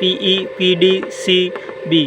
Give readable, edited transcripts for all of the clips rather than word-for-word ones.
PE PD CB،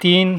3